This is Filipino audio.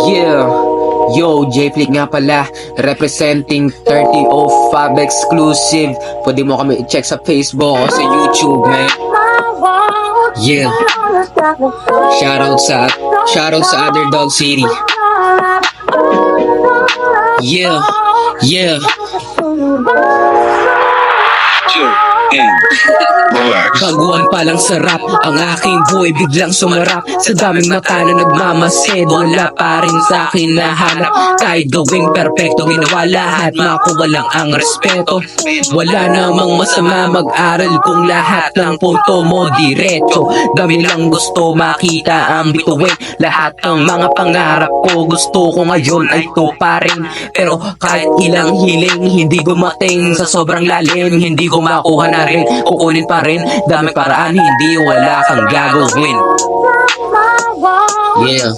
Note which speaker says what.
Speaker 1: Yeah, yo, J-Flick nga pala, representing 3005 exclusive. Pwede mo kami i-check sa Facebook o sa YouTube, man. Yeah, shoutout sa Underdog City. Yeah, yeah. Baguhan palang sarap ang aking buhay, biglang sumarap sa daming mata na nagmamasid. Wala pa rin sa akin nahanap, kahit gawing perfecto, ginawa lahat, makuha lang ang respeto. Wala namang masama mag-aral kung lahat ng punto mo diretso. Dami lang gusto makita ang bituin, lahat ng mga pangarap ko gusto ko ngayon ay tuparin. Pero kahit ilang hiling hindi gumating sa sobrang lalim, hindi ko makuha na rin, kukunin pa rin. Dami paraan, hindi wala kang gagawin. Yeah.